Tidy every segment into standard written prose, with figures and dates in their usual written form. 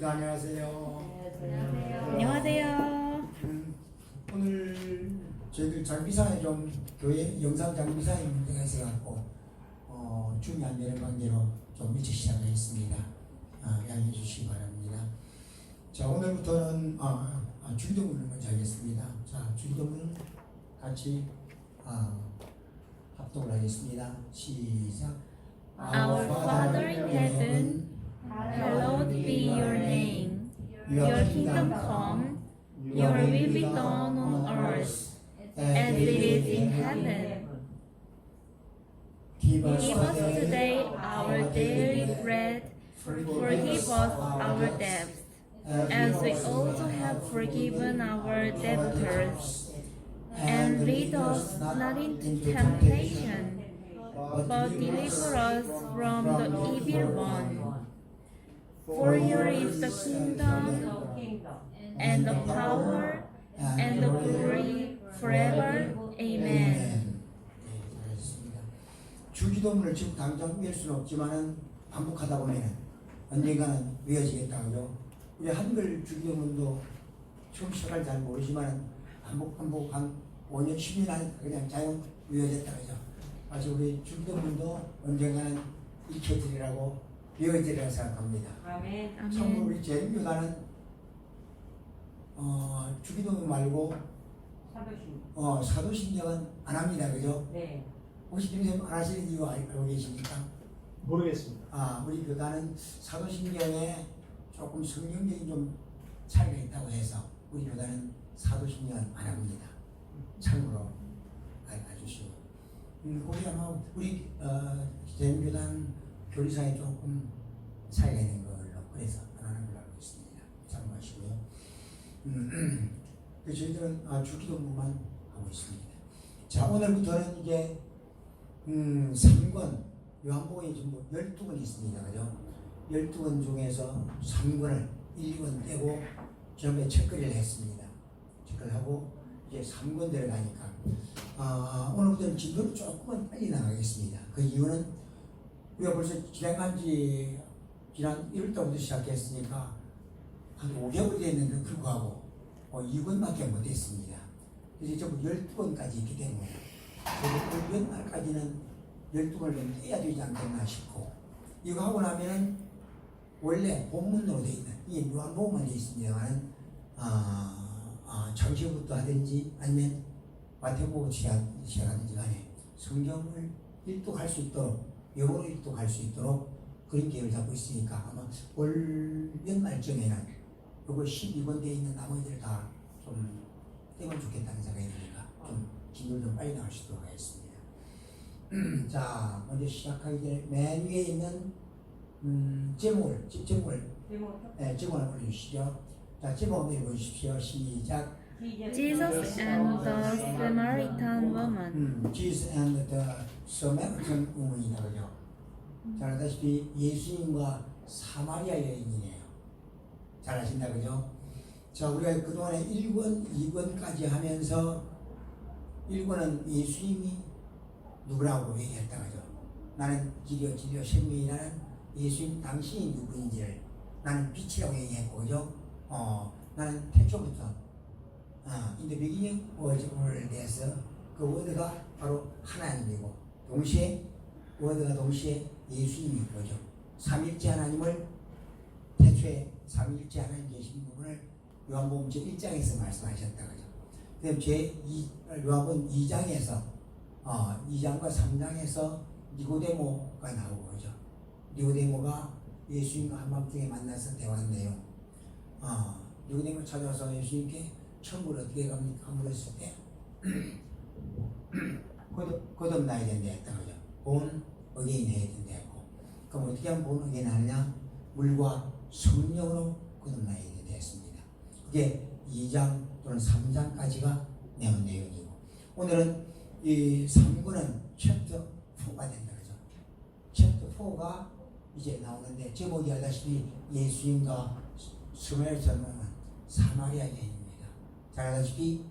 반갑습니다. 안녕하세요. 안녕하세요. 오늘 저희들 장비상에 좀 교회 영상 장비상에 문제가 있어갖고 중이 안 되는 관계로 좀 일찍 시작하겠습니다. 양해해 주시기 바랍니다. 자, 오늘부터는 주기도문을 먼저 하겠습니다. 자, 주기도문을 같이 합독을 하겠습니다. 시작. Our Father in heaven, hallowed be your name. Your kingdom come, your will be done on earth as it is in heaven. Give Give us today our daily bread. Forgive us our debts, as we also have forgiven our debtors. And lead us not into temptation, but deliver us from the evil one. For yours is the kingdom, and the power, and the glory forever. Amen. 네, 잘하셨습니다. 주기도문을 지금 당장 외울 수는 없지만은 반복하다 보면 언젠가는 외워지겠다 그죠? 우리 한글 주기도문도 처음 시작할 잘 모르지만 반복 한 5년 10년 하니까 그냥 자연 외워졌다 그죠? 아직 우리 주기도문도 언젠가는 익혀드리라고 외워드리라고 생각합니다. 아멘. 참고로 우리 제일교단은 주기도문 말고 사도신경은 안 합니다 그죠? 네. 혹시 김선생님 안 하시는 이유 알고 계십니까? 모르겠습니다. 우리 교단은 사도신경에 조금 성경적인 좀 차이가 있다고 해서 우리 교단은 사도신경은 안 합니다. 참고로 알아주시고. 거기 아마 우리 대인교단 교리상에 조금 차이가 있는 걸로 그래서 안 하는 걸로 알고 있습니다. 참고하시고요. 저희들은 주기도문만 하고 있습니다. 자, 오늘부터는 이제 3권 요한복음이 전부 12권 있습니다. 그죠? 12권 중에서 3권을 1권 떼고 지난번에 책거리를 했습니다. 책거리를 하고 이제 3권 들어가니까 오늘부터는 진도를 조금은 빨리 나가겠습니다. 그 이유는 우리가 벌써 지난 1월달부터 시작했으니까 한 5개월 됐는데 불구하고 2권밖에 못했습니다. 그래서 전부 12권까지 있기 때문에 그래서 그 연말까지는 12권을 떼야 되지 않겠나 싶고, 이거 하고 나면은 원래 본문으로 되어 있는 이 요한복음만 되어 있습니다만 창세기부터 하든지 아니면 마태복음 시작하든지 간에 성경을 일독할 수 있도록 영어로 일독할 수 있도록 그런 계획을 잡고 있으니까 아마 올 연말쯤에는 이거 12권 되어 있는 나머지를 다 좀 떼면 좋겠다는 생각이 드니까 좀 진도를 좀 빨리 나올 수 있도록 하겠습니다. 자, 먼저 시작하기 전에 맨 위에 있는 제목을 올려주시죠. 자, 제목 한번 읽어주십시오. 시작. Jesus and the Samaritan woman. Jesus and the Samaritan woman이다 그죠? 잘 알다시피 예수님과 사마리아 여인이네요. 잘 아신다 그죠? 자, 우리가 그동안에 1권, 2권까지 하면서 1권은 예수님이 누구라고 얘기했다 그죠? 나는 길이요 진리요 생명이라는 예수님 당신이 누구인지를 나는 빛이라고 얘기했고 그죠? 나는 태초부터 in the beginning was word 에서 그 워드가 바로 하나님이고 동시에 워드가 동시에 예수님인 거죠. 삼일째 하나님을 태초에 삼일째 하나님 계신 부분을 요한복음 제1장에서 말씀하셨다 그죠? 그다음 요한복음 2장에서 2장과 3장에서 니고데모가 나오고 그죠? 니고데모가 예수님과 한밤중에 만나서 대화한 내용. 니고데모 찾아와서 예수님께 천국을 어떻게 갑니까? 물었을 때 거듭나야 된다 했다 그죠? 본 어게인 해야 된다 했고, 그럼 어떻게 하면 본 어게인 하느냐? 물과 성령으로 거듭나야 된다 했습니다. 그게 2장 또는 3장까지가 내용 내용이고, 오늘은 이 3권은 챕터 4가 된다 그죠? 챕터 4가 이제 나오는데 제목이 알다시피 예수님과 사마리아 여인입니다. 잘 알다시피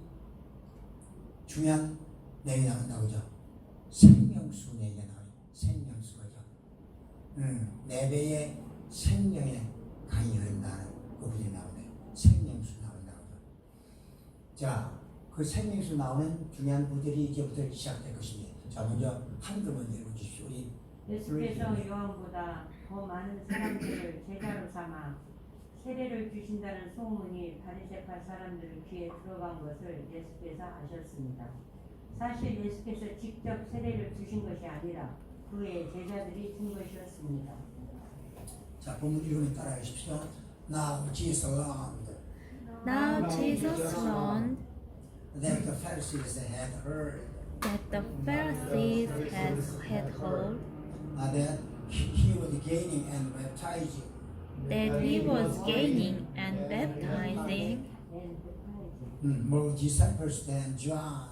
중요한 내용이 나온다 그죠? 생명수 얘기가 나와요. 생명수 그죠? 네 배의 생명의 강이 흐른다는 자, 그 생명수 나오는 중요한 구절이 이제부터 시작될 것입니다. 자, 먼저 한글만 읽어주십시오. 우리 예수께서 요한보다 더 많은 사람들을 제자로 삼아 세례를 주신다는 소문이 바리새파 사람들 귀에 들어간 것을 예수께서 아셨습니다. 사실 예수께서 직접 세례를 주신 것이 아니라 그의 제자들이 준 것이었습니다. 자, 본문 읽으면 따라하십시오. Now Jesus learned Now Jesus learned that the Pharisees had heard that the Pharisees had heard that he was gaining and baptizing that he was gaining and baptizing more disciples than John,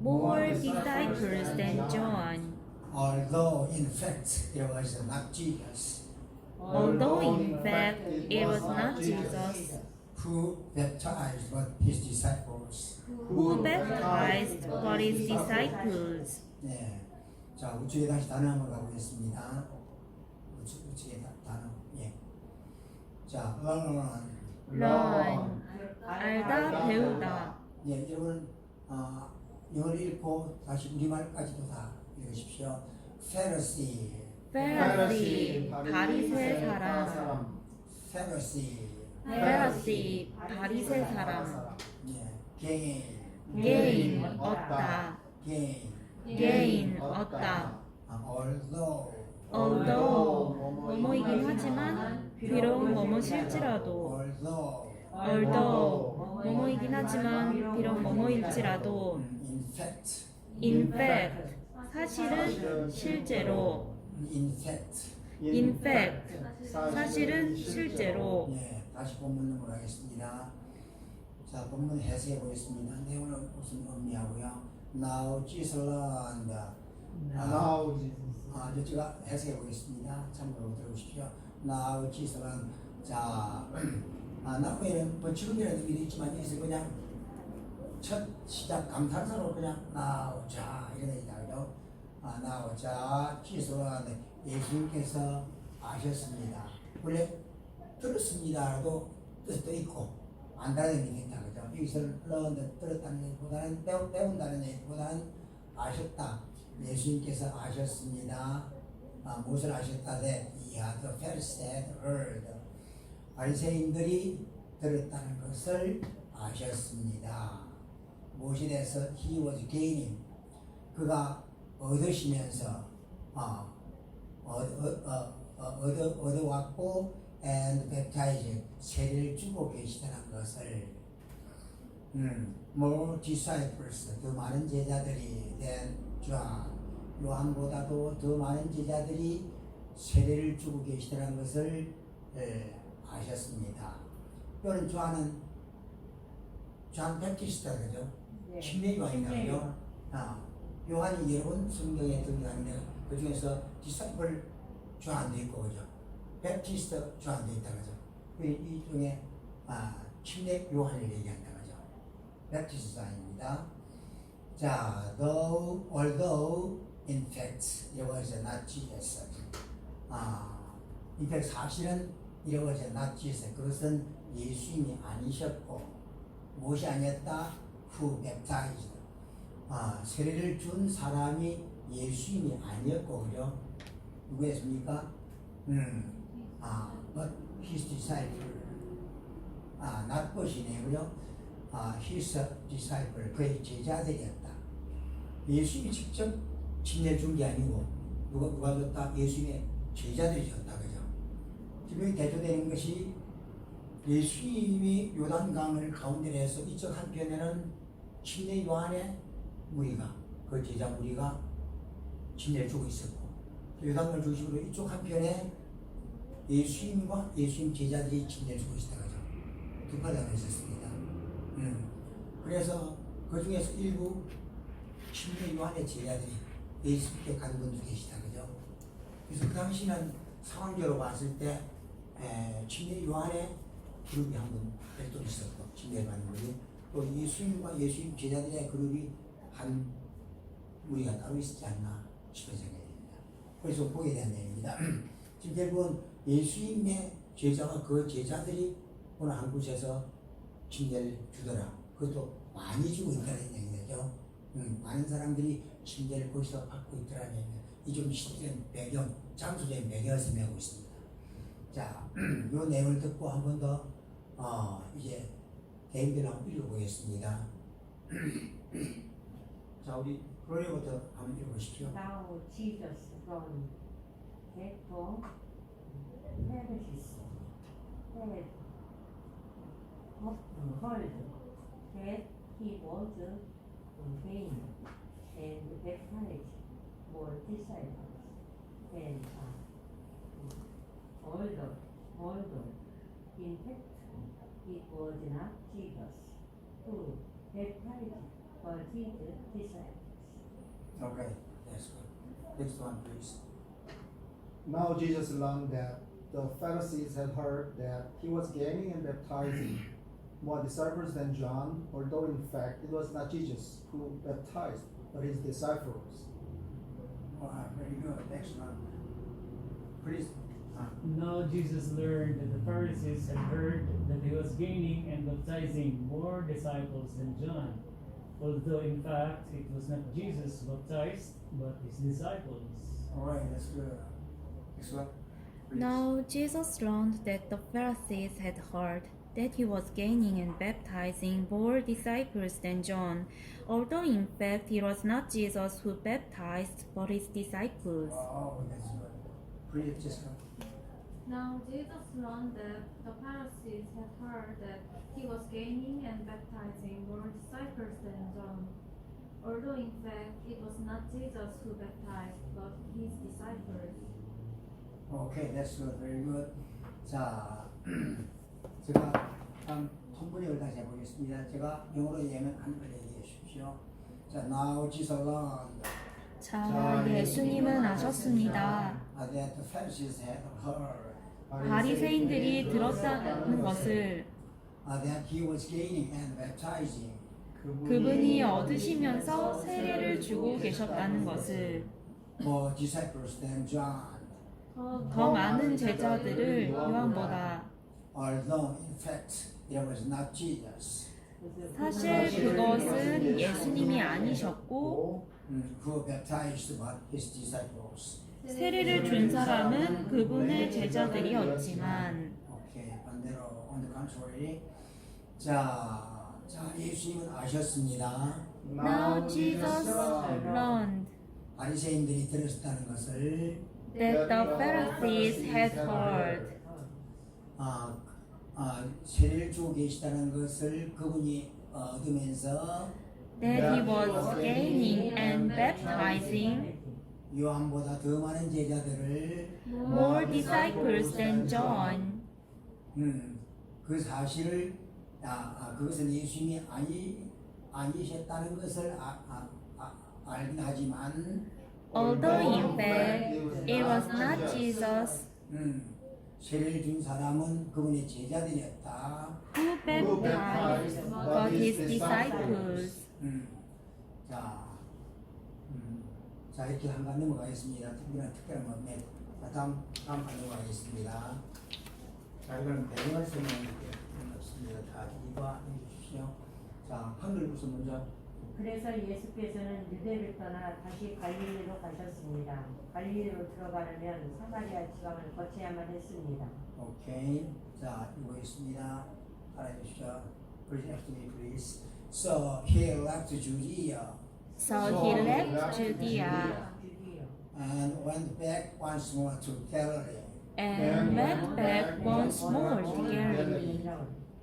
more disciples than John, although in fact it was not Jesus although in fact it was not Jesus who baptized but his disciples. who baptized but his disciples. 네. 자, 우측에 다시 단어 한번 가보겠습니다. 우측에 단어. 예. 자, learn, 알다, 배우다. 예, 여러분 영어를 읽고 다시 우리말까지도 다 읽으십시오. Pharisee, Pharisee, 바리새 사람. Pharisee, Pharisee, 바리새 사람. 예, gain, gain, 얻다. gain, gain, 얻다. although, 뭐뭐이긴 하지만 비록 뭐뭐실지라도 although, 뭐뭐이긴 하지만 비록 뭐뭐일지라도 in fact, 사실은 실제로 in fact, 사실은 실제로 예, 다시 본문 넘어가겠습니다. 자, 본문 해석해 보겠습니다. 내용을 무슨 의미하고요. Now Jesus learned. Now Jesus. 제가 해석해 보겠습니다. 참고로 들어보십시오. Now Jesus learned. 자, 나후에는 뭐 지금이라는 의미도 있지만 여기서 그냥 첫 시작 감탄사로 그냥 나오자 이런 얘기다 그죠? 나오자 Jesus learned. 예수님께서 아셨습니다. 원래 들었습니다라도 뜻도 있고 안다는 의미가 있다 그죠? 여기서 learned 들었다는 얘기보다는 배운다는 얘기보다는 아셨다. 예수님께서 아셨습니다. 무엇을 아셨다? That the Pharisees had heard. 바리새인들이 들었다는 것을 아셨습니다. 무엇에 대해서 he was gaining. 그가 얻으시면서 얻어왔고 and baptizing 세례를 주고 계시다는 것을 more disciples 더 많은 제자들이 than John 요한보다도 더 많은 제자들이 세례를 주고 계시다는 것을 아셨습니다. 또는 존 베티스타 그죠? 네. 침례 요한이라고요. 요한이 여러 번 성경에 등장하는데 그 중에서 디사이플 존도 있고 그죠? 베티스트 존도 있다 그죠? 이 중에 침례 요한을 얘기한다 그죠? 베티스트 아닙니다. 자, although in fact it was not Jesus. in fact 사실은 it was not Jesus. 그것은 예수님이 아니셨고 무엇이 아니었다? Who baptized. 세례를 준 사람이 예수님이 아니었고 그죠? 누구였습니까? but his disciple. not 것이네 그죠? his disciple 그의 제자들이었다. 예수님이 직접 침례 준 게 아니고 누가 줬다? 예수님의 제자들이 줬다 그죠? 지금 대조되는 것이 예수님이 요단강을 가운데 내서 이쪽 한편에는 침례 요한의 무리가 그 제자 무리가 침례를 주고 있었고 요단강을 중심으로 이쪽 한편에 예수님과 예수님 제자들이 침례를 주고 있었다 그죠? 두 파장이 있었습니다. 그래서 그 중에서 일부 침례 요한의 제자들이 예수님께 간 분도 계시다 그죠? 그래서 그 당시는 상황적으로 봤을 때 침례 요한의 그룹이 한 분 별도 있었고 침례를 받는 분이 또 예수님과 예수님 제자들의 그룹이 한 무리가 따로 있지 않나 싶은 생각이 듭니다. 그래서 보게 된 내용입니다. 지금 결국은 예수님의 제자와 그 제자들이 어느 한 곳에서 침례를 주더라. 그것도 많이 주고 있다는 얘기죠. 많은 사람들이 침대를 거기서 받고 있더라는 얘기예요. 이 좀 시대적 배경, 장소적인 배경을 설명하고 있습니다. 자, 이 내용을 듣고 한 번 더 이제 개인별로 한번 읽어보겠습니다. 자, 우리 플로리부터 한번 읽어보십시오. Now Jesus from that from Paradise had heard that he was gained and baptized more disciples than older. In fact, it was not Jesus who baptized, but his disciples. Okay, that's good. Next one, please. Now Jesus learned that the Pharisees had heard that he was gaining and baptizing more disciples than John, although in fact it was not Jesus who baptized, but his disciples. Very good. Next one, please. Now Jesus learned that the Pharisees had heard that he was gaining and baptizing more disciples than John, although in fact it was not Jesus who baptized, but his disciples. All right, that's good. Next one. Please. Now Jesus learned that the Pharisees had heard that he was gaining and baptizing more disciples than John, although in fact it was not Jesus who baptized, but his disciples. Oh, that's good. Please, Jessica. Now Jesus learned that the Pharisees had heard that he was gaining and baptizing more disciples than John, although in fact it was not Jesus who baptized, but his disciples. Okay, that's good. Very good. 자, 제가 다음 통번역을 다시 해보겠습니다. 제가 영어로 얘기하면 한글 얘기해 주십시오. 자, now Jesus learned 자, 예수님은 아셨습니다. that the Pharisees had heard 바리새인들이 들었다는 것을 that he was gaining and baptizing 그분이 얻으시면서 세례를 주고 계셨다는 것을 more disciples than John, 더 많은 제자들을 요한보다 although in fact it was not Jesus 사실 그것은 예수님이 아니셨고 who baptized but his disciples. 세례를 준 사람은 그분의 제자들이었지만 오케이, 반대로 on the contrary. 자, 예수님은 아셨습니다. Now Jesus learned 바리새인들이 들었다는 것을 that the Pharisees had heard 세례를 주고 계시다는 것을 그분이 얻으면서 that he was gaining and baptizing 요한보다 더 많은 제자들을 more disciples than John. 그 사실을 그것은 예수님이 아니셨다는 것을 알긴 하지만 Although in fact it was not Jesus 세례를 준 사람은 그분의 제자들이었다. who baptized, but his disciples. 자 이렇게 한 번 넘어가겠습니다. 특별한 건데 다음 한 넘어가겠습니다. 자 이건 배경을 설명할게요. 없습니다. 다 이거 해주십시오. 자 한글부터 먼저. 그래서 예수께서는 유대를 떠나 다시 갈릴리로 가셨습니다. 갈릴리로 들어가려면 사마리아 지방을 거쳐야만 했습니다. 오케이. 자 읽어보겠습니다. 알아주십시오. Please after me, please. So he left Judea So he left Judea and went back once more to Galilee. and went back once more to Galilee.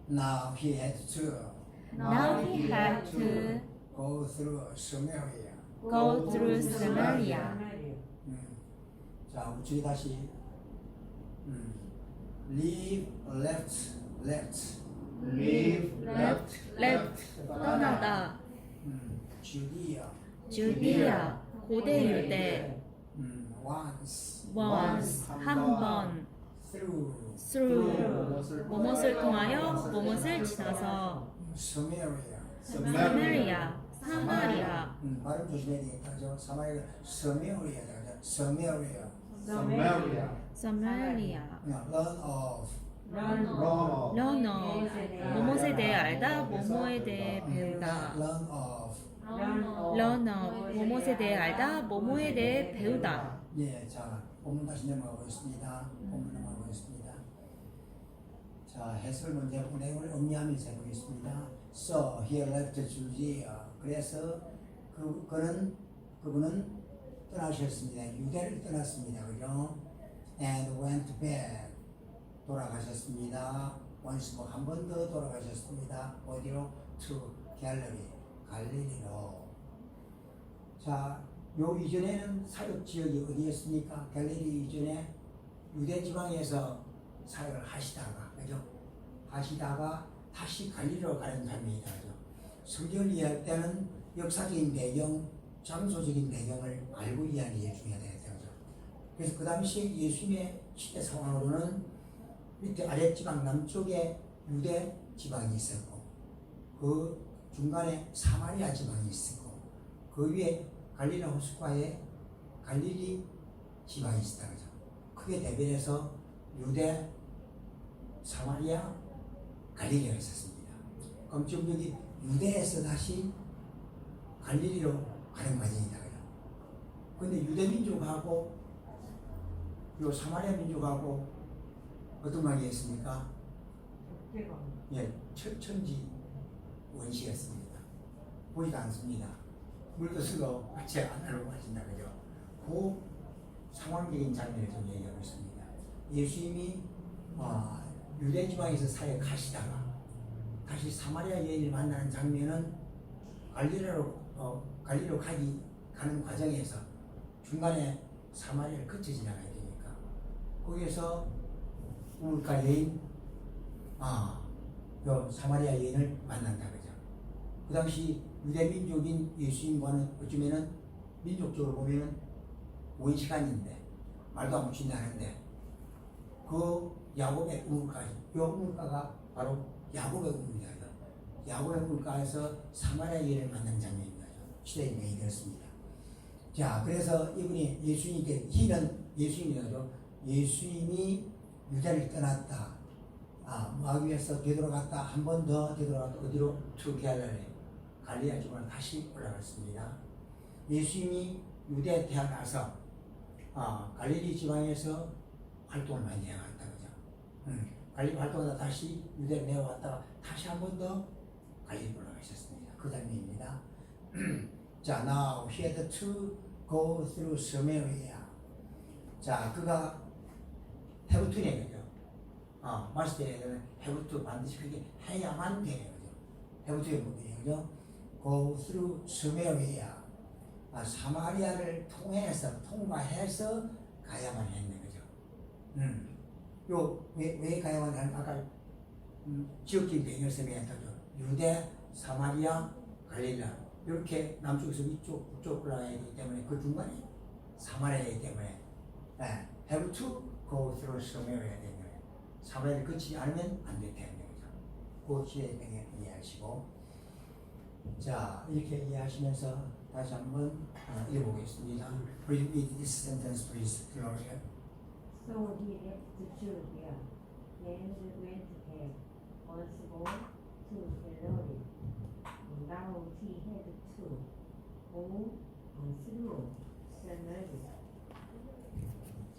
Now he had to Now he had to go through Samaria. go through Samaria. 자, 우리 다시 leave, left. Leave, left 떠나다. Judea, Judea 고대 유대 once once 한 번 through through 무엇을 통하여 무엇을 지나서 Samaria. 사마리아 사마리아 발음 조심해야 되겠다. 사마리아 Samaria다. Samaria. Samaria, 사마리아 Learn of Rome, 런어 무엇에 뭐뭐에 대해 알다, 뭐뭐에 대해 배우다. learn of. learn of, 뭐뭐에 대해 알다, 뭐뭐에 대해 배우다. 예, 자, 본문 다시 넘어가 보겠습니다. 본문 넘어가 보겠습니다. 자, 해설 먼저 내용을 음미하면서 해보겠습니다. So he left Judea. 그래서 그분은 떠나셨습니다. 유대를 떠났습니다. 그죠? And went back. 돌아가셨습니다. once more 한 번 더 돌아가셨습니다. 어디로? To Galilee. 갈릴리로. 자, 요 이전에는 사역 지역이 어디였습니까? 갈릴리 이전에 유대 지방에서 사역을 하시다가, 그죠? 하시다가 다시 갈릴리로 가는 장면이다, 그죠? 성경을 이해할 때는 역사적인 배경, 장소적인 배경을 알고 이해하는 게 중요하다, 그죠? 그래서 그 당시 예수님의 시대 상황으로는 밑에 아랫지방 남쪽에 유대 지방이 있었고, 그 중간에 사마리아 지방이 있었고, 그 위에 갈릴리 호숫가에 갈릴리 지방이 있었다, 그죠? 크게 대별해서 유대, 사마리아, 갈릴리가 있었습니다. 그럼 지금 여기 유대에서 다시 갈릴리로 가는 과정이다, 그죠? 근데 유대 민족하고 요 사마리아 민족하고 어떤 관계였습니까? 예, 천지 원시였습니다. 보지도 않습니다. 물도 쓰고 같이 안 하려고 하신다, 그죠? 그 상황적인 장면을 좀 얘기하고 있습니다. 예수님이 유대 지방에서 사역하시다가 다시 사마리아 여인을 만나는 장면은 갈릴리로 가는 과정에서 중간에 사마리아를 거쳐 지나가야 되니까 거기에서 우물가 여인, 요 사마리아 여인을 만난다, 그죠? 그 당시 유대 민족인 예수님과는 어쩌면은 민족적으로 보면은 원시간인데 말도 안 붙인다는데 그 야곱의 우물가, 요 우물가가 바로 야곱의 우물이다. 야곱의 우물가에서 사마리아 여인을 만난 장면입니다. 시대의 명이 되었습니다. 자, 그래서 이분이 예수님께 예수님이죠. 예수님이 유대를 떠났다. 모아비에서 되돌아갔다. 한 번 더 되돌아갔다. 어디로? To Galilee. 갈릴리 지방으로 다시 올라갔습니다. 예수님이 유대에 태어나서 갈릴리 지방에서 활동을 많이 해왔다, 그죠? 갈릴리 활동하다 다시 유대를 내려왔다가 다시 한 번 더 갈릴리 올라가셨습니다. 그 장면입니다. 자, now he had to go through Samaria. 자, 그가 have to네, 그죠? 마실 때는 have to 반드시 그게 해야만 돼요, 그죠? have to의 부분이에요, 그죠? go through Samaria. 사마리아를 통과해서 가야만 했네, 그죠? 왜 가야만 하는, 아까 지역적인 배경을 설명했다죠. 유대, 사마리아, 갈릴리아. 이렇게 남쪽에서 위쪽, 북쪽 올라가야 되기 때문에 그 중간에 사마리아이기 때문에 have to go through Samaria 되는 거예요. 사마리아를 거치지 않으면 안 되는 거죠. 그 시대의 배경을 이해하시고, 자, 이렇게 이해하시면서 다시 한번 읽어보겠습니다. Read this sentence, please, Gloria. So he left Judea and went back once more to Galilee. Now he had to go through Samaria.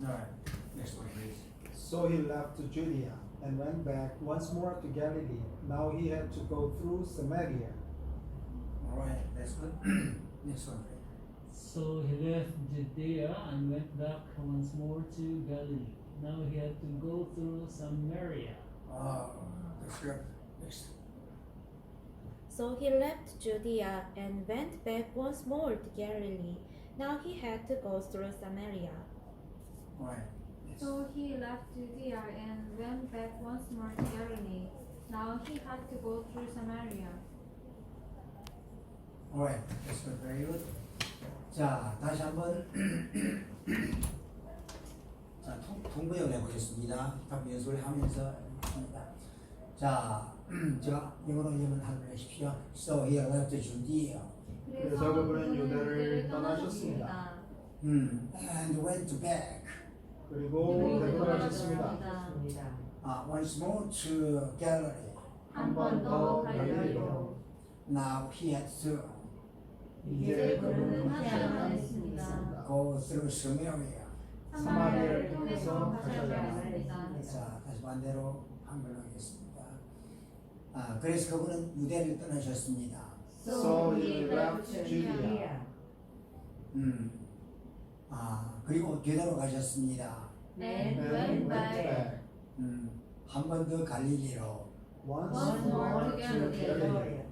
All right, next one, please. So he left Judea and went back once more to Galilee. Now he had to go through Samaria. All right, that's good. Next one, please. So he left Judea and went back once more to Galilee. Now he had to go through Samaria. That's good. Next. So he left Judea and went back once more to Galilee. Now he had to go through Samaria. All right. Next. So he left Judea and went back once more to Galilee. Now he had to go through Samaria. All right, that's good. Very good. 자, 다시 한번 자, 통번역을 해보겠습니다. 답 연습을 하면서 합니다. 자, 제가 영어로 한번 하십시오. So he left Judea 그래서 그분은 유대를 떠나셨습니다. and went back 그리고 되돌아가셨습니다. 있습니다. once more to Galilee. 한 번 더 갈릴리로. Now he had to 이제 그는 하셔야만 했습니다. go through Samaria. 사마리아를 통해서 가셔야만 했습니다. 자, 다시 반대로 한번 하겠습니다. 그래서 그분은 유대를 떠나셨습니다. So he left Judea. 그리고 되돌아가셨습니다. And And went went back back. 한 번 더 갈릴리로. Once once more more to to Galilee. Galilee.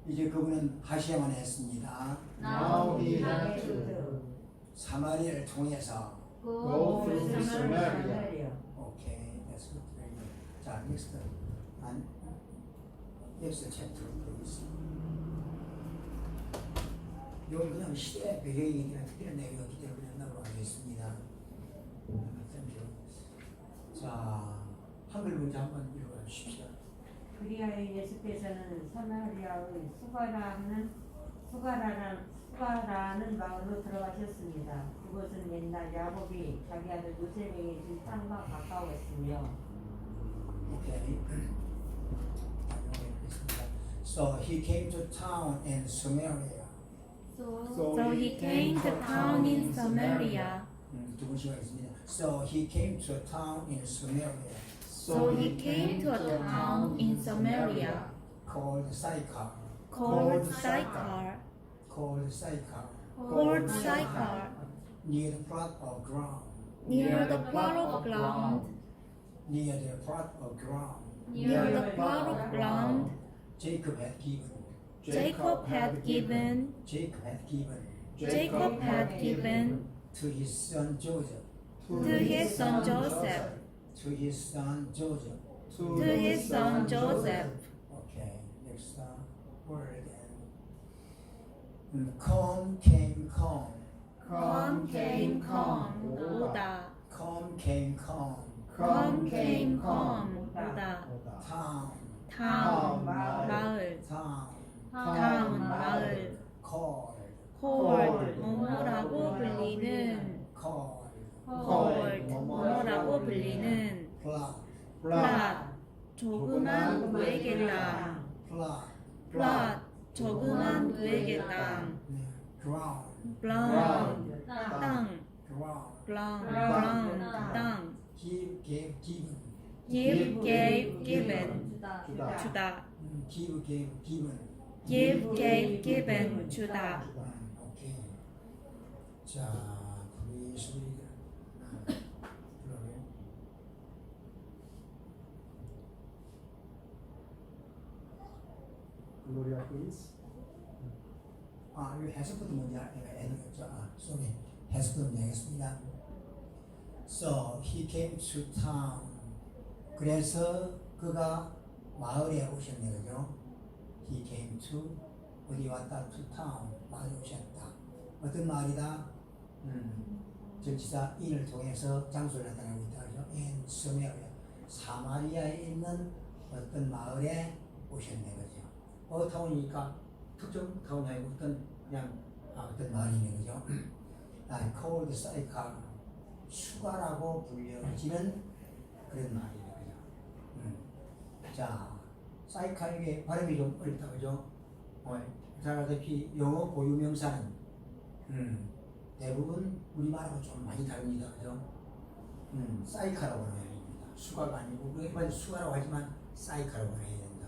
이제 그분은 하셔야만 했습니다. Now he had to 사마리아를 통해서. go through through Samaria. Samaria. 오케이, that's good. Very good. 자, next. next chapter please. 이건 그냥 시대 배경이 그냥 특별한 내용이기 때문에 그냥 넘어가겠습니다. 자, 한글 문제 한번 읽어 주십시오. 그리하여 예수께서는 사마리아의 수가라는 마을로 들어가셨습니다. 그곳은 옛날 야곱이 자기 아들 요셉에게 준 땅과 가까웠으며. Okay. So he came to town in Samaria. So he came to town in Samaria. 두 번씩 하겠습니다. So he came to a town in Samaria So he came to a town in Samaria called Sychar. called Sychar, Called Sychar. called Sychar, Near the plot of ground. near the plot of ground, Near the plot of ground. near the plot of ground Jacob had given. Jacob had given, Jacob had given Jacob had given to his son Joseph. to his son Joseph, To his son Joseph. to his son Joseph. Okay, next word. Come came come. Come came come, 오다. Come came come. Come came come, 오다. Town. town, 마을. Town. town, 마을. Called. called, 뭐뭐라고 불리는. Called. called, 뭐뭐라고 불리는. Plot. plot, 조그만 구에게 땅. Plot. plot, 조그만 구에게 땅. Ground. ground, 땅. Ground. ground, 땅. Give, gave, given. give, gave, given. 주다. 주다. Give, gave, given. give, gave, given. 주다. 오케이. 자, please read. Gloria, please. 이 해석부터 먼저 sorry. 해석부터 먼저 하겠습니다. So he came to town. 그래서 그가 마을에 오셨네, 그죠? He came to 어디 왔다? To town. 마을에 오셨다. 어떤 마을이다? 전치사 in을 통해서 장소를 나타내고 있다, 그죠? In Samaria. 사마리아에 있는 어떤 마을에 오셨네, 그죠? 타운이니까 특정 타운이 아니고 그냥 어떤 마을이네, 그죠? Called Sychar. 수가라고 불려지는 그런 말이에요, 그죠? 자, 사이칼에게 발음이 좀 어렵다, 그죠? 잘 알다시피 영어 고유명사는 대부분 우리말하고 좀 많이 다릅니다, 그죠? 사이카라고 해야 됩니다. 수가가 아니고 우리가 수가라고 하지만 사이카라고 해야 된다.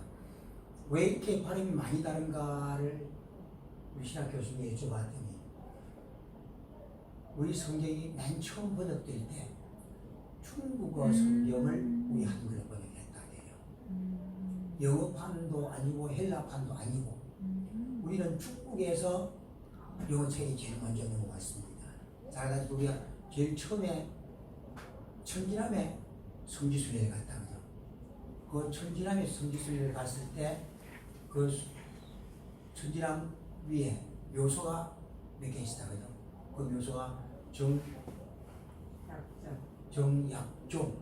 왜 이렇게 발음이 많이 다른가를 우리 신학 교수님이 여쭤봤더니 우리 성경이 맨 처음 번역될 때 중국어 성경을 우리 한글로 번역했다 그래요. 영어판도 아니고 헬라판도 아니고 우리는 중국에서 영어책이 제일 먼저 넘어갔습니다. 잘 알다시피 우리가 제일 처음에 천지남에 성지순례를 갔다 그죠. 그 천지남에 성지순례를 갔을 때 그 천지남 위에 묘소가 몇 개 있었다 그죠. 그 묘소가 정약종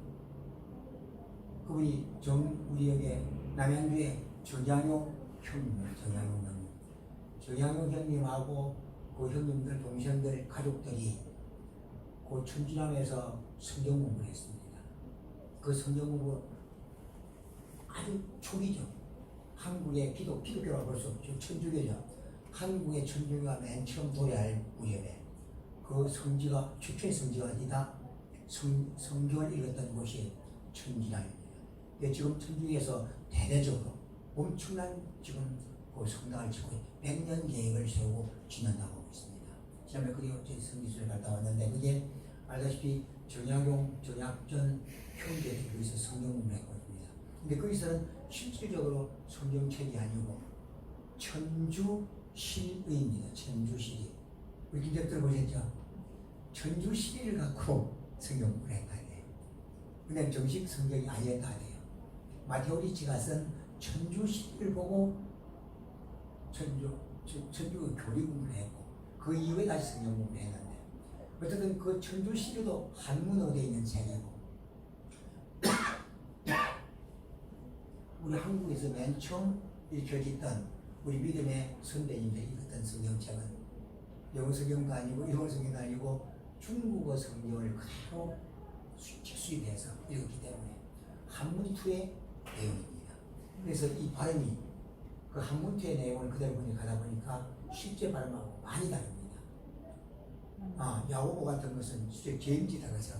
그분이 우리 여기 남양주에 정양용 형님, 정양용 형님하고 그 형님들, 동생들, 가족들이 그 천지남에서 성경 공부를 했습니다. 그 성경 공부 아주 초기죠. 한국의 기독교라고 볼 수 없죠. 천주교죠. 한국의 천주교가 맨 처음 도래할 무렵에 그 성지가 최초의 성지가 어디다? 성경을 읽었던 곳이 천지랑입니다. 지금 천주교에서 대대적으로 엄청난 지금 그 성당을 짓고 100년 계획을 세우고 진행하고 하고 있습니다. 지난번에 그리고 저희 성지순을 갔다 왔는데 그게 알다시피 정약전 형제들이 거기서 성경 공부를 했고 있습니다. 근데 거기서는 실질적으로 성경책이 아니고 천주실의입니다. 천주실의. 우리 김대표 들어보셨죠? 천주실의를 갖고 성경 공부를 했다 해요. 그냥 정식 성경이 아니었다 해요. 마테오 리치가 쓴 천주실의를 보고 천주 교리 공부를 했고 그 이후에 다시 성경 공부를 했는데 어쨌든 그 천주실의도 한문어로 되어 있는 책이고 우리 한국에서 맨 처음 읽혀졌던 우리 믿음의 선배님들이 읽었던 성경책은 영어 성경도 아니고 일본 성경도 아니고 중국어 성경을 그대로 수입해서 읽었기 때문에 한문투의 내용입니다. 그래서 이 발음이 그 한문투의 내용을 그대로 가다 보니까 실제 발음하고 많이 다릅니다. 야고보 같은 것은 실제 제임지다 그죠?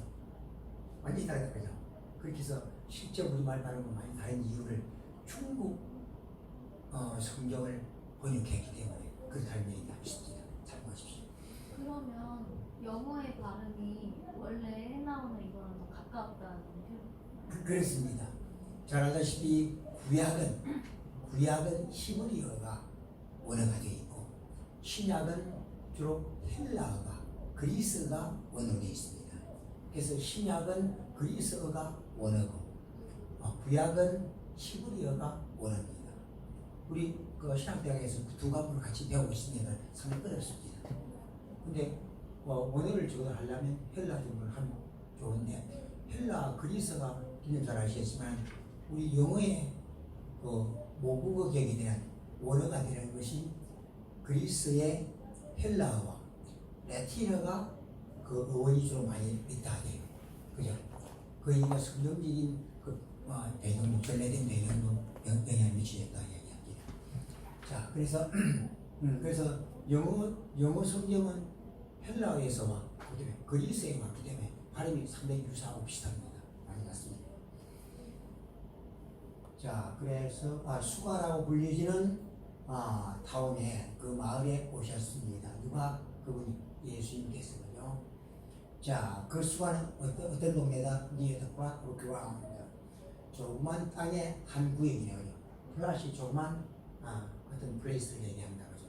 완전히 다르다 그죠? 그렇게 해서 실제 우리말 발음과 많이 다른 이유를 중국 성경을 번역했기 때문에 그 다른 얘기가 있습니다. 참고하십시오. 그러면 영어의 발음이 원래 나오는 이거랑 더 가깝다는 표현? 그렇습니다. 잘 알다시피 구약은 히브리어가 원어가 되어 있고 신약은 주로 헬라어가 그리스어가 원어로 되어 있습니다. 그래서 신약은 그리스어가 원어고 구약은 히브리어가 원어입니다. 우리 그 신학대학에서 그 두 과목을 같이 배우고 있으면 상당히 어렵습니다. 근데 원어를 조절하려면 헬라 정도를 하면 좋은데 헬라 그리스어가 김님 잘 아시겠지만 우리 영어의 그 모국어 격에 대한 원어가 되는 것이 그리스의 헬라어와 라틴어가 그 어원이 주로 많이 있다 해요. 그죠? 그 이유가 성경적인 그 배경, 전래된 배경도 영향을 미치겠다 이야기합니다. 자, 그래서 영어 성경은 헬라어에서 왔기 때문에 그리스에 왔기 때문에 발음이 상당히 유사하고 비슷합니다. 많이 같습니다. 자, 그래서 수가라고 불리지는 타운에 그 마을에 오셨습니다. 누가 그분이 예수님께서는요. 자, 그 수가는 어떤 동네다? 니에 덕과 그라운드. 조그만 땅의 한 구역이네요. 플라시 조그만 어떤 플레이스를 얘기한다 그죠?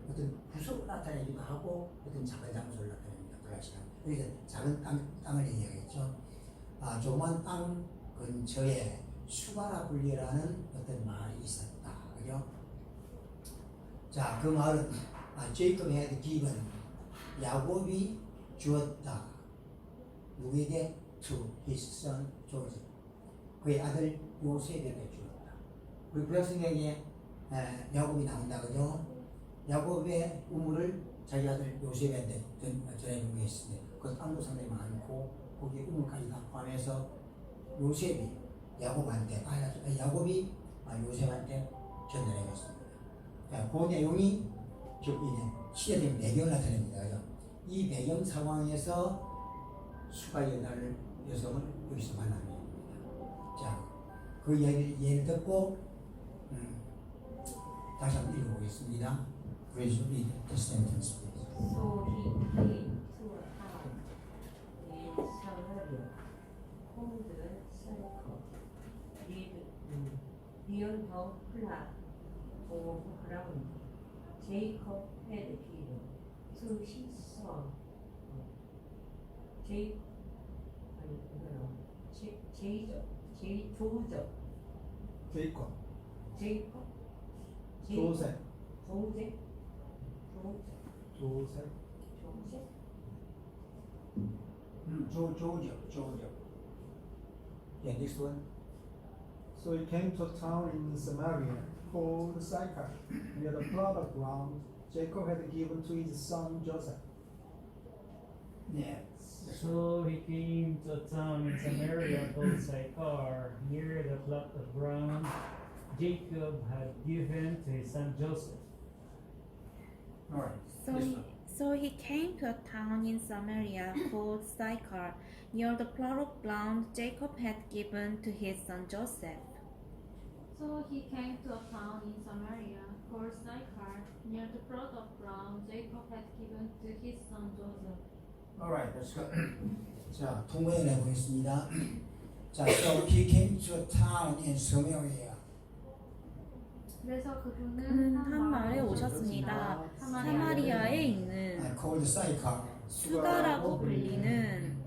어떤 구석을 나타내기도 하고 어떤 작은 장소를 나타냅니다. 플라시는 그래서 작은 땅을 얘기하겠죠. 조그만 땅 근처에 수가라 불리라는 어떤 마을이 있었다. 그죠? 자, 그 마을은 제이콥 had given 야곱이 주었다. 누구에게? To his son Joseph. 그의 아들 요셉에게 주었다. 우리 구약성경에 야곱이 나온다 그죠? 야곱의 우물을 자기 아들 요셉한테 전해준 게 있습니다. 그 땅도 상당히 많고 거기에 우물까지 다 포함해서 요셉이 야곱한테 야곱이 요셉한테 전달해줬습니다. 그 내용이 시대적인 배경을 나타냅니다. 그죠? 이 배경 상황에서 수가의 여성을 여기서 만납니다. 자, 그 예를 듣고 다시 한번 읽어보겠습니다. Please read the sentence, please. So he came to a town in Samaria called Sychar, beyond the plot of ground. Jacob had given to his son 조죠. Yeah, next one. So he came to a town in Samaria called Sychar, near the plot of ground Jacob had given to his son Joseph. Yeah. So he came to a town in Samaria called Sychar, near the plot of ground Jacob had given to his son Joseph. All right. So This he, one. so he came to a town in Samaria called Sychar, near the plot of ground Jacob had given to his son Joseph. So he came to a town in Samaria called Sychar, near the plot of ground Jacob had given to his son Joseph. All right. Let's go. 자, 통번을 해보겠습니다. 자, so he came to a town in Samaria. 그래서 그분은 한 마을에 오셨습니다. 사마리아에 있는 called Sychar. 수가라고 불리는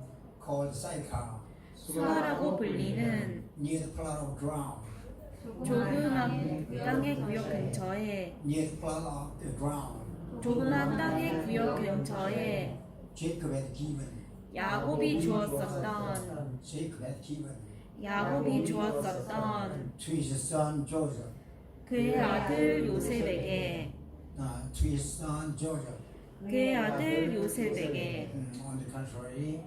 called Sychar. 수가라고 불리는 near the plot of ground. 조그만 땅의 구역 근처에 near the plot of the ground. 조그만 땅의 구역 근처에 Jacob had given. 야곱이 주었었던 Jacob had given 야곱이 주었었던 to his son Joseph. 그의 아들 요셉에게 To his son Joseph. 그의 아들 요셉에게 On the contrary.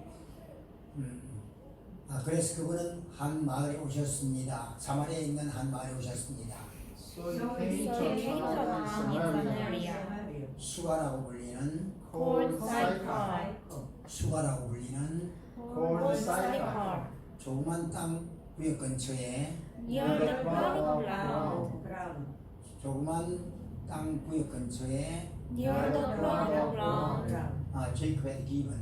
그래서 그분은 한 마을에 오셨습니다. 사마리아에 있는 한 마을에 오셨습니다. So he came So to he came a to a town in town in Samaria Samaria 수가라고 불리는 called Sychar. 수가라고 불리는 called Sychar. Sychar. 조그만 땅 구역 근처에 Near the plot of ground. 그럼 조그만 땅 구역 근처에 Near the plot of ground. Jacob had given.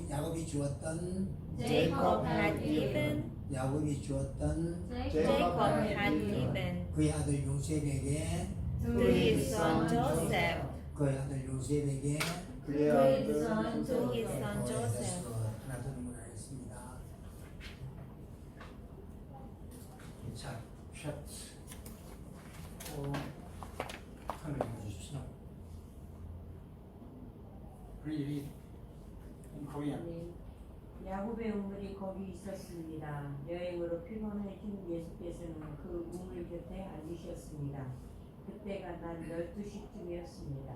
야곱이 주었던 Jacob had given. 야곱이 주었던 Jacob had given 그의 아들 요셉에게 to his son Joseph. 그의 아들 요셉에게 그의 To his 아들 son, to his son Joseph. 하나 더 넘어가겠습니다. 자, 셔츠 카메라 보십시오. Read in Korean. 야곱의 우물이 거기 있었습니다. 여행으로 피곤해진 예수께서는 그 우물 곁에 앉으셨습니다. 그때가 난 12시쯤이었습니다.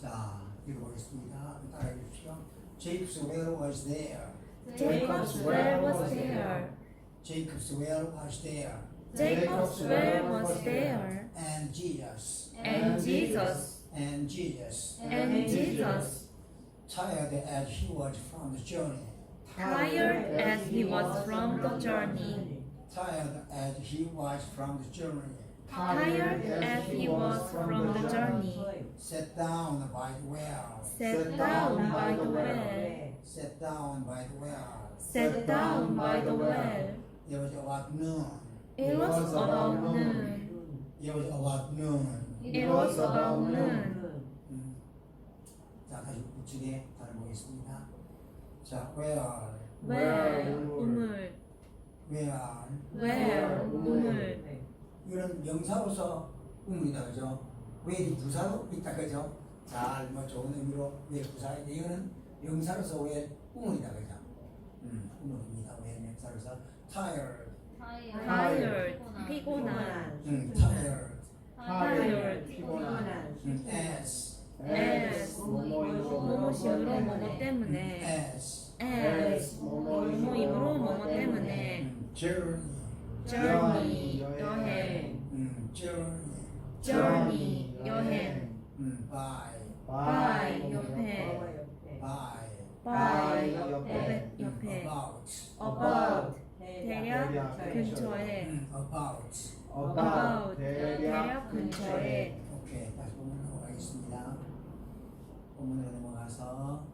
자, 읽어보겠습니다. 따라해 주십시오. Jacob's well was there. Jacob's well was there. Jacob's well was there. Jacob's well was there. And Jesus. And Jesus. And Jesus. And Jesus. Tired as he was from the journey. Tired as he was from the journey. Tired as he was from the journey. Tired as he was from the journey. Sat down by the well. Sat down by the well. Sat down by the well. Sat down by the well. It was about noon. It was about noon. It was about noon. It was about noon. 자, 다시 우측에 다시 보겠습니다. 자, where, Well, 우물. Well, 우물. 이거는 명사로서 우물이다, 그죠? where이 부사로 있다, 그죠? 잘, 좋은 의미로 where 부사인데 이거는 명사로서 where 우물이다, 그죠? 우물입니다. where 명사로서 tired, Tired, 피곤한. tired, Tired, as, 뭐뭐심으로 뭐뭐 때문에. as, 뭐뭐임으로 뭐뭐 때문에. journey, 여행. journey, 여행. by, 옆에. by, 옆에. about, 대략 근처에. about. 대략 근처에. 오케이, 다시 본문으로 넘어가겠습니다. 본문으로 넘어가서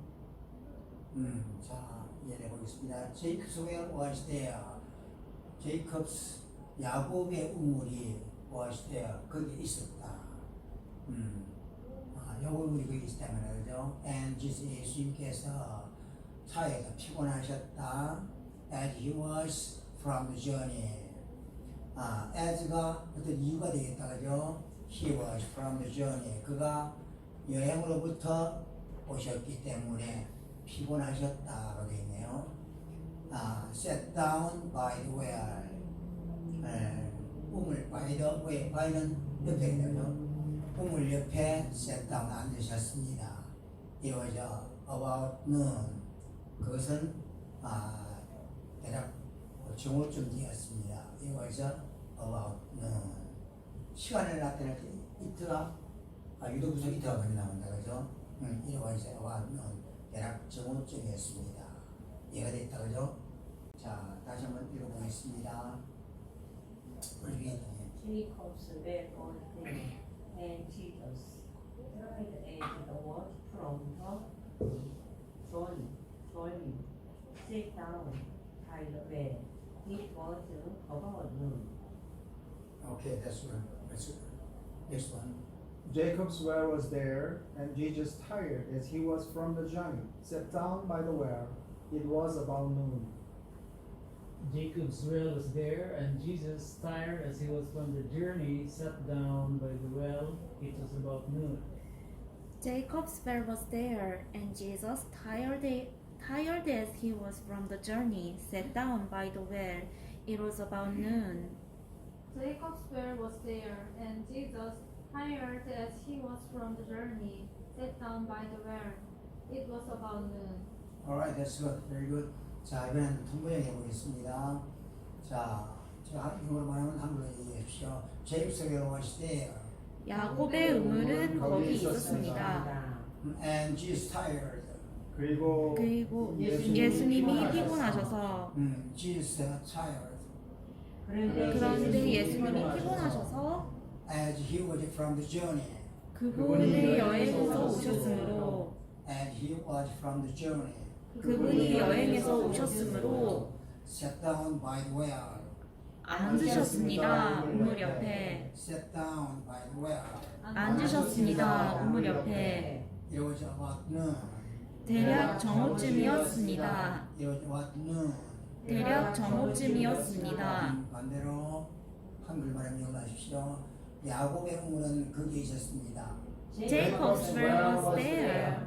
자, 이해해 보겠습니다. Jacob's well was there. Jacob's 야곱의 우물이 was there. 거기 있었다. 야곱 우물이 거기 있었다 말이죠. And Jesus 예수님께서 차에서 피곤하셨다. As he was from the journey. as가 어떤 이유가 되겠다, 그죠? He was from the journey. 그가 여행으로부터 오셨기 때문에 피곤하셨다고 되어 있네요. Sat down by the well. 우물 by the well. by는 옆에 있죠. 우물 옆에 sat down 앉으셨습니다. It was about noon. 그것은 대략 정오쯤 되었습니다. It was about 시간을 나타낼 때 it가 유도부사 it가 많이 나온다 그죠? 이와 이제 about 대략 정오점이었습니다. 이해가 됐다 그죠? 자 다시 한번 읽어보겠습니다. 우리 Jacob's well and Jesus tried as the word from the journey sat down by the well. It was about noon. Okay, that's one. Next one. Jacob's well was there, and Jesus, tired as he was from the journey, sat down by the well. It was about noon. Jacob's well was there, and Jesus, tired as he was from the journey, sat down by the well. It was about noon. Jacob's well was there, and Jesus, tired as he was from the journey, sat down by the well. It was about noon. Jacob's well was there, and Jesus, tired as he was from the journey, sat down by the well. It was about noon. Alright, that's good. Very good. 자, 이번엔 통번역 해보겠습니다. 자, 제가 이걸 말하면 한글로 얘기해 주십시오. Jacob's well was there, 야곱의 우물은 거기 있었습니다. and Jesus tired. 그리고 예수님이 피곤하셔서 Jesus tired 그런데 예수님이 피곤하셔서 as he was from the journey. 그분의 여행에서 오셨으므로 And he was from the journey. 그분이 여행에서 오셨으므로 Sat down by the well. 앉으셨습니다. 우물 옆에 Sat down by the well. 앉으셨습니다. 우물 옆에 It was about noon. 대략 정오쯤이었습니다. It was about noon. 대략 정오쯤이었습니다. 반대로 한글 발음 연구하십시오. 야곱의 우물은 거기에 있었습니다. Jacob's well was there.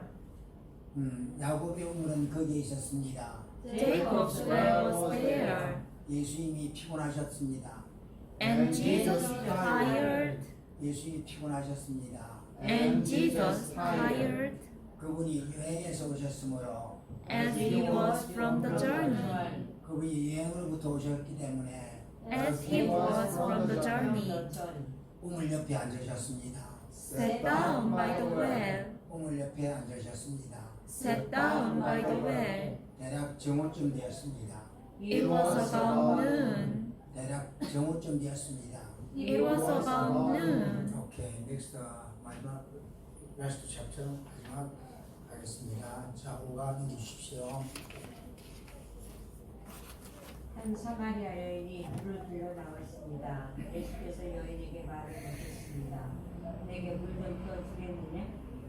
야곱의 우물은 거기에 있었습니다. Jacob's well was there. 예수님이 피곤하셨습니다. And Jesus tired. 예수님이 피곤하셨습니다. And Jesus tired 그분이 여행에서 오셨으므로 as he was from the journey. 그분이 여행으로부터 오셨기 때문에 As he was from the journey. 우물 옆에 앉으셨습니다. Sat down by the well. 우물 옆에 앉으셨습니다. Sat down by the well. 대략 정오쯤 되었습니다. It was about noon. 대략 정오쯤 되었습니다. It was about noon. 오케이, 넥스트 마지막 라스트 챕터 마지막 하겠습니다. 자, 5가 넘겨주십시오. 한 사마리아 여인이 물을 들러 나왔습니다. 예수께서 여인에게 말을 하셨습니다. 내게 물 좀 떠주겠느냐?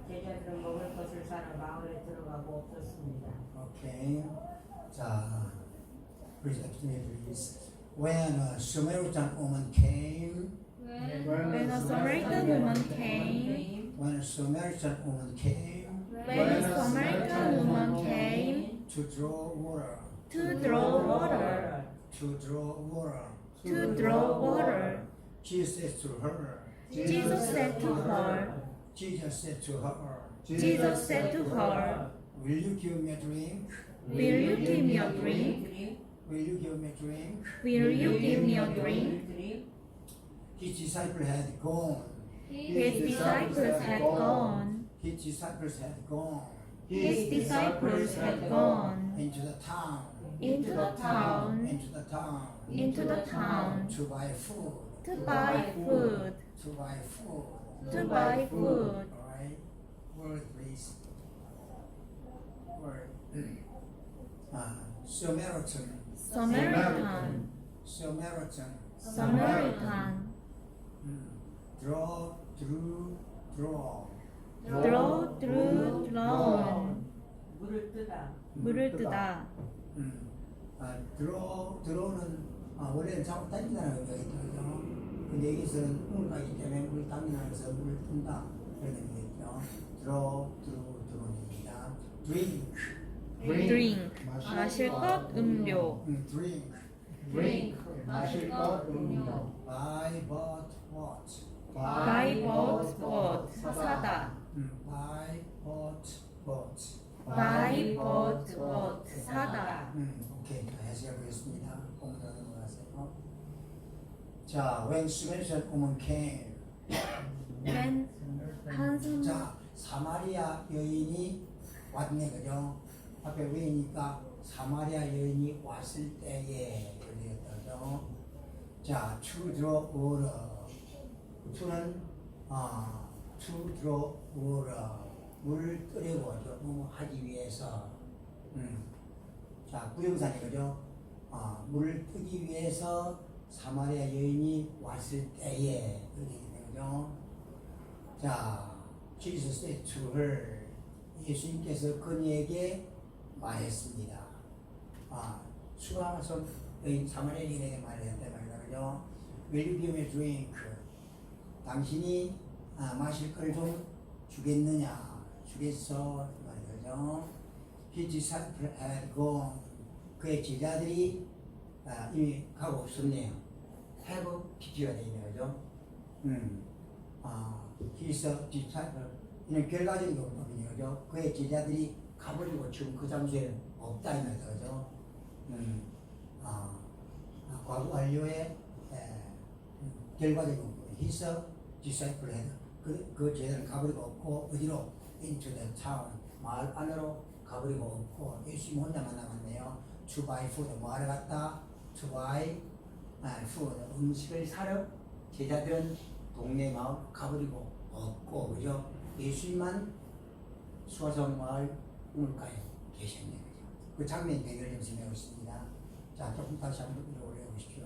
제자들은 먹을 것을 사러 마을에 들어가고 없었습니다. 오케이. 자, please explain please. When a Samaritan woman came, When a Samaritan woman came, when a Samaritan woman came when a Samaritan woman came to draw water, to draw water, to draw water, to draw water, Jesus said to her, Jesus said to her, Jesus said to her, Jesus said to her, will you give me a drink? will you give me a drink? Will you give me a drink? Will you give me a drink? His disciples had gone. His disciples had gone. His disciples had gone His disciples had gone into the town, into the town, into the town into the town to buy food, to buy food, to buy food. to buy food. Alright, word please. Word. Samaritan, Samaritan, Samaritan. Samaritan, Draw, drew, draw. draw, drew, drawn, 물을 뜨다. 물을 뜨다. draw는 원래는 자꾸 당긴다는 의미가 있거든요. 근데 여기서는 물가기 때문에 물 당긴다는 것은 물을 뜬다 그런 의미겠죠. draw, drew, draw입니다. drink, drink, 마실 것, 음료. drink. drink 마실 것 음료 buy, bought, bought. buy, bought, bought, 사다. buy, bought, bought. buy, bought, bought, 사다. 오케이, 자, 해석해 보겠습니다. 공부로 넘어가세요. 자, when Samaritan woman came. When handsome 자, 사마리아 여인이 왔네, 그죠? 앞에 왜니까 사마리아 여인이 왔을 때에 그랬죠. 자, to draw water. to는 to draw water. 물을 뜨려고 하기 위해서. 자, 부정사니 그죠? 물을 뜨기 위해서 사마리아 여인이 왔을 때에 그렇게 되죠. 자, Jesus said to her. 예수님께서 그녀에게 말했습니다. 수가서 여인 사마리아 여인에게 말했단 말이다, 그죠? Will you give me a drink? 당신이 마실 걸 좀 주겠느냐? 주겠어? 말이죠. His disciples had gone. 그의 제자들이 이미 가고 없었네요. have PP가 되어 있네요, 그죠? His disciples 이는 결과적인 거거든요, 그죠? 그의 제자들이 가버리고 지금 그 장소에 없다 이 말이죠, 그죠? 과거 완료의 결과적인 거고, His disciples had 그 제자는 가버리고 없고 어디로 into the town 마을 안으로 가버리고 없고 예수님 혼자만 남았네요. To buy food 뭐하러 갔다? To buy food 음식을 사러 제자들은 동네 마을 가버리고 없고 그죠? 예수님만 수화성 마을 우물가에 계셨네요. 그 장면 배경을 좀 설명하고 있습니다. 자, 조금 다시 한번 올려보십시오.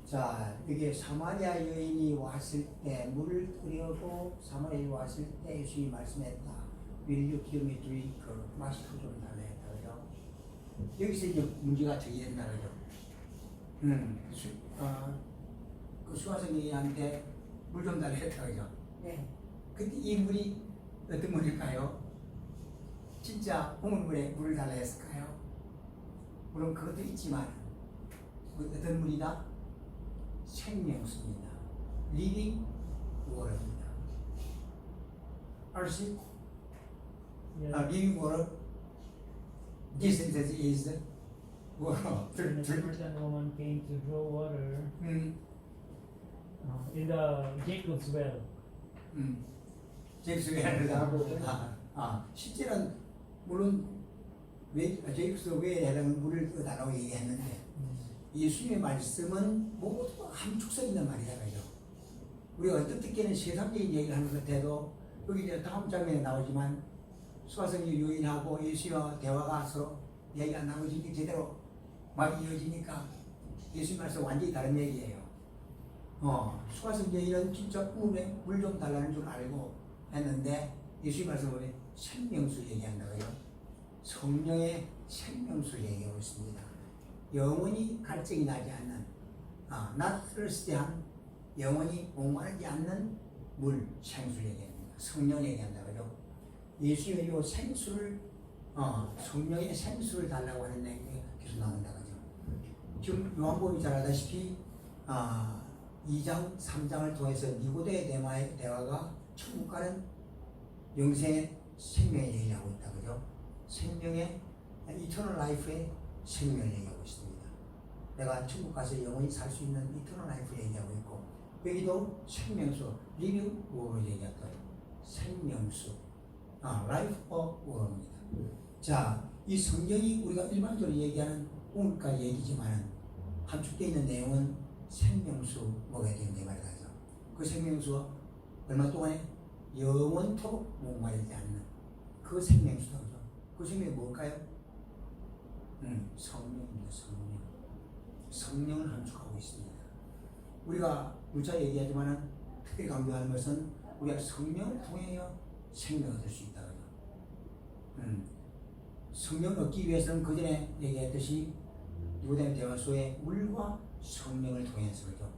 자, 이게 사마리아 여인이 왔을 때 물을 뜨려고 사마리아 여인이 왔을 때 예수님이 말씀했다. Will you give me drink? 마실 거 좀 달라 했다. 그죠? 여기서 이제 문제가 제기된다. 그죠? 그 수화성 여인한테 물 좀 달라 했다. 그죠? 네. 근데 이 물이 어떤 물일까요? 진짜 우물물에 물을 달라 했을까요? 물론 그것도 있지만 어떤 물이다? 생명수입니다. Living water입니다. 알지? Living water. This sentence is water. When the Samaritan woman came to draw water in the Jacob's well. 제익스 웨어다. 실제는 물론 제익스 웨어에 해당하는 물을 떠달라고 얘기했는데 예수님의 말씀은 모두 함축성 있는 말이다, 그죠? 우리가 어떤 때는 세상적인 얘기를 하는 것 같아도 여기 이제 다음 장면에 나오지만 수화성의 요인하고 예수와 대화가 서로 얘기가 나눠지니까 제대로 말이 이어지니까 예수님 말씀 완전히 다른 얘기예요. 수화성 여인은 진짜 물에 물 좀 달라는 줄 알고 했는데 예수님 말씀을 생명수 얘기한다고요. 성령의 생명수 얘기하고 있습니다. 영원히 갈증이 나지 않는 not thirsty한 영원히 목마르지 않는 물 생수 얘기합니다. 성령 얘기한다고요. 예수의 이 생수를 성령의 생수를 달라고 하는 얘기가 계속 나온다 그죠. 지금 요한복음이 잘 알다시피 2장 3장을 통해서 니고데의 대화가 천국과는 영생의 생명의 얘기하고 있다 그죠. 생명의 이터널 라이프의 생명을 얘기하고 있습니다. 내가 천국 가서 영원히 살 수 있는 이터널 라이프 얘기하고 있고 여기도 생명수 리빙 워로 얘기했다. 생명수 라이프 오브 워입니다. 자, 이 성경이 우리가 일반적으로 얘기하는 우물가 얘기지만 함축되어 있는 내용은 생명수 먹어야 되는데 말이죠. 그 생명수 얼마 동안에 영원토록 목마르지 않는 그 생명수죠. 그 생명이 뭘까요? 성령입니다. 성령을 함축하고 있습니다. 우리가 누차 얘기하지만 특별히 강조하는 것은 우리가 성령을 통하여 생명을 얻을 수 있다. 성령을 얻기 위해서는 그 전에 얘기했듯이 니고데의 대화 속에 물과 성령을 통해서 그죠.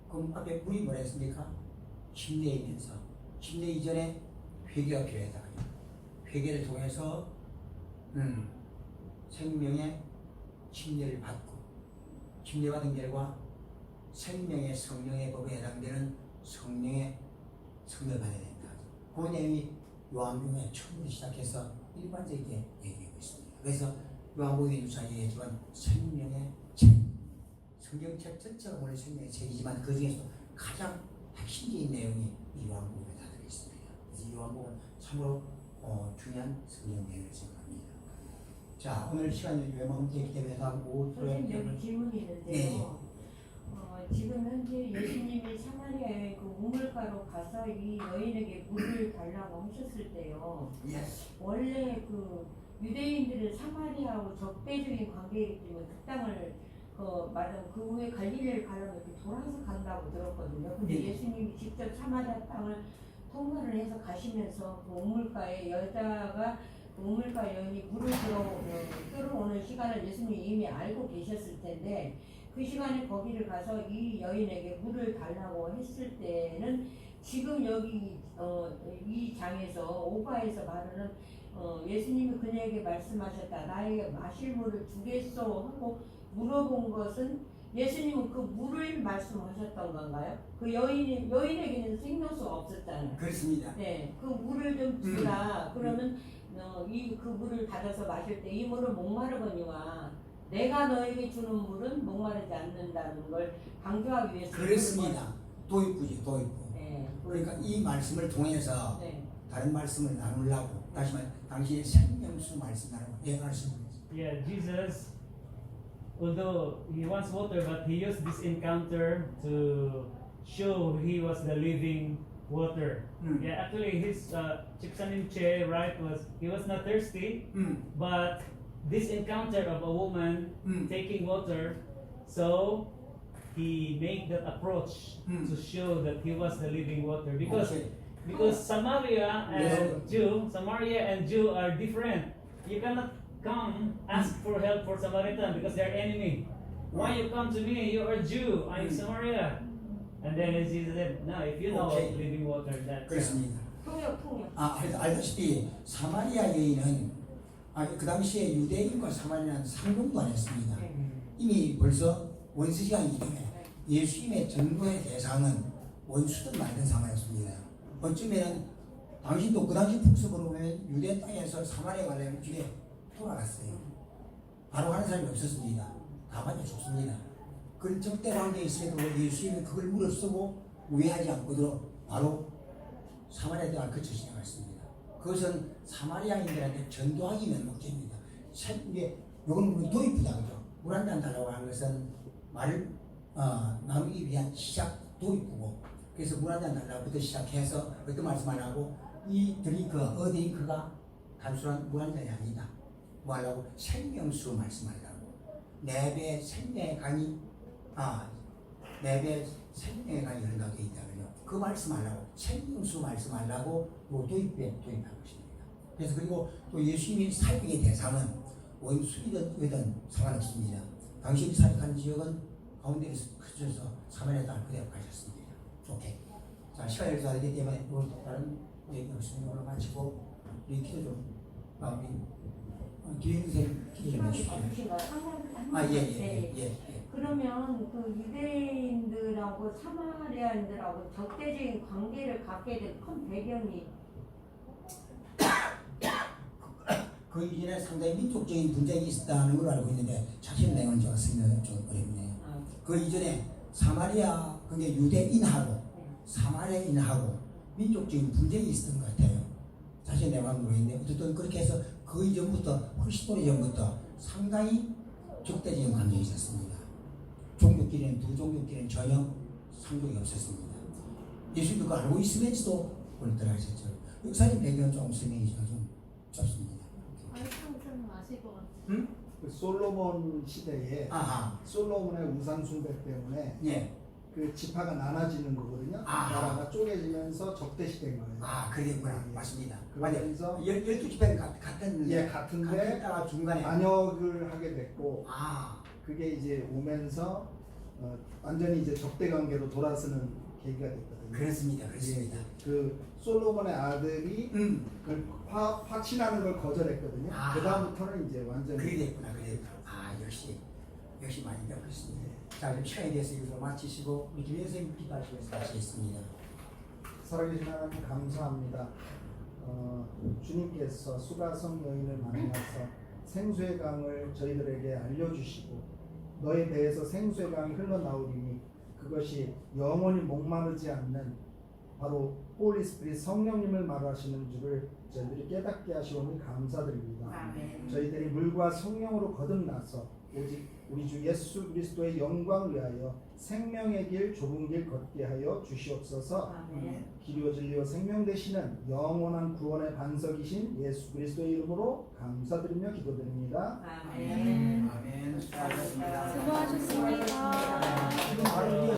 그럼 앞에 물이 뭐라 했습니까? 침례이면서 침례 이전에 회개가 필요하다. 회개를 통해서 생명의 침례를 받고 침례받은 결과 생명의 성령의 법에 해당되는 성령을 받아야 된다. 그 내용이 요한복음의 처음부터 시작해서 일반적이게 얘기하고 있습니다. 그래서 요한복음이 누차 얘기했지만 생명의 책 성경책 전체가 원래 생명의 책이지만 그 중에서 가장 핵심적인 내용이 이 요한복음에 다 들어있습니다. 그래서 이 요한복음은 참으로 중요한 성경 내용이라고 생각합니다. 자, 오늘 시간이 요만되기 때문에 다음 오후 선생님 여기 질문이 있는데요. 네. 지금 현재 예수님이 사마리아의 그 우물가로 가서 이 여인에게 물을 달라고 하셨을 때요. 예. 원래 그 유대인들은 사마리아하고 적대적인 관계이기 때문에 그 땅을 말하면 그 후에 갈릴리를 가려면 이렇게 돌아서 간다고 들었거든요. 근데 네. 예수님이 직접 사마리아 땅을 통과를 해서 가시면서 그 우물가에 여자가 그 우물가 여인이 물을 끌어오는 시간을 예수님이 이미 알고 계셨을 텐데 그 시간에 거기를 가서 이 여인에게 물을 달라고 했을 때는 지금 여기 이 장에서 5가에서 말하는 예수님이 그녀에게 말씀하셨다. 나에게 마실 물을 주겠소 하고 물어본 것은 예수님은 그 물을 말씀하셨던 건가요? 그 여인에게는 생명수가 없었잖아요. 그렇습니다. 네, 그 물을 좀 주라. 그러면 그 물을 받아서 마실 때 이 물은 목마르거니와 내가 너에게 주는 물은 목마르지 않는다는 걸 강조하기 위해서. 그렇습니다. 도입부지, 도입부. 네. 그러니까 이 말씀을 통해서 네. 다른 말씀을 나누려고 다시 말해 당신의 생명수 말씀 나누고 예 말씀입니다. Yeah, Jesus, although he wants water, but he used this encounter to show he was the living water. Yeah, actually his Chiksanimche, right, he was not thirsty, but this encounter of a woman taking water, so he made that approach to show that he was the living water because Samaria and Jew are different. You cannot come ask for help for Samaritan because they're enemy. Why you come to me? You are Jew. I'm Samaria. And then Jesus said, no, if you know of living water, that's 그렇습니다. 통역. 알다시피 사마리아 여인은 그 당시에 유대인과 사마리아는 상종도 안 했습니다. 이미 벌써 원수시간이기 때문에 예수님의 전도의 대상은 원수들 만든 상황이었습니다. 어쩌면 당신도 그 당시 풍습으로 보면 유대 땅에서 사마리아 가려면 집에 돌아갔어요. 바로 가는 사람이 없었습니다. 다 맞아 죽습니다. 그 적대 관계에 있어도 예수님이 그걸 물어쓰고 우회하지 않고도 바로 사마리아 땅을 거쳐 지나갔습니다. 그것은 사마리아인들한테 전도하기 위한 목적입니다. 이게 요건 도입부다 그죠? 물 한 잔 달라고 하는 것은 말을 나누기 위한 시작 도입부고 그래서 물 한 잔 달라고부터 시작해서 어떤 말씀 안 하고 이 드링크가 단순한 물 한 잔이 아니다. 뭐 하려고 생명수 말씀하려고 내 배에 생명의 강이 흐른다고 되어 있다면요. 그 말씀하려고 생명수 말씀하려고 요 도입부에 도입한 것입니다. 그래서 그리고 또 예수님이 사역의 대상은 원수이든 어디든 상관없습니다. 당신이 사역한 지역은 가운데에서 그쳐서 사마리아 땅을 그대로 가셨습니다. 오케이. 자, 시간이 다 되기 때문에 오늘 다른 얘기 없으면 오늘 마치고 우리 기도 좀 마무리. 기회 선생님 기도 좀 해주십시오. 예. 그러면 그 유대인들하고 사마리아인들하고 적대적인 관계를 갖게 된 큰 배경이 그 이전에 상당히 민족적인 분쟁이 있었다는 걸 알고 있는데 자세한 내용은 제가 설명이 좀 어렵네요. 그 이전에 사마리아 그게 유대인하고 사마리아인하고 민족적인 분쟁이 있었던 것 같아요. 자세한 내용은 모르겠는데 어쨌든 그렇게 해서 그 이전부터 훨씬 오래전부터 상당히 적대적인 관계가 있었습니다. 종교끼리는 두 종교끼리는 전혀 상종이 없었습니다. 예수님도 그거 알고 있으면서도 오늘 들어가셨죠. 역사적인 배경은 좀 설명이 좀 짧습니다. 알상은 아실 것 같아요. 응? 그 솔로몬 시대에 솔로몬의 우상 숭배 때문에 예. 그 지파가 나눠지는 거거든요. 나라가 쪼개지면서 적대시된 거예요. 그랬구나. 예. 맞습니다. 그러면서 12지파는 같은 같은데 따라 중간에 반역을 하게 됐고 그게 이제 오면서 완전히 이제 적대 관계로 돌아서는 계기가 됐거든요. 그렇습니다. 예, 그 솔로몬의 아들이 그걸 확신하는 걸 거절했거든요. 그 다음부터는 이제 완전히 그게 됐구나. 역시 많이 배웠습니다. 자, 그럼 시간에 대해서 이것으로 마치시고 우리 김 선생님 기도하시면서 마치겠습니다. 살아계신 하나님 감사합니다. 주님께서 수가성 여인을 만나서 생수의 강을 저희들에게 알려주시고 너의 배에서 생수의 강이 흘러나오리니 그것이 영원히 목마르지 않는 바로 홀리 스피릿 성령님을 말하시는 줄을 저희들이 깨닫게 하시오니 감사드립니다. 아멘. 저희들이 물과 성령으로 거듭나서 오직 우리 주 예수 그리스도의 영광을 위하여 생명의 길 좁은 길 걷게 하여 주시옵소서. 아멘. 길이요 진리요 생명 되시는 영원한 구원의 반석이신 예수 그리스도의 이름으로 감사드리며 기도드립니다. 아멘. 아멘. 수고하셨습니다. 수고하셨습니다. 지금 바로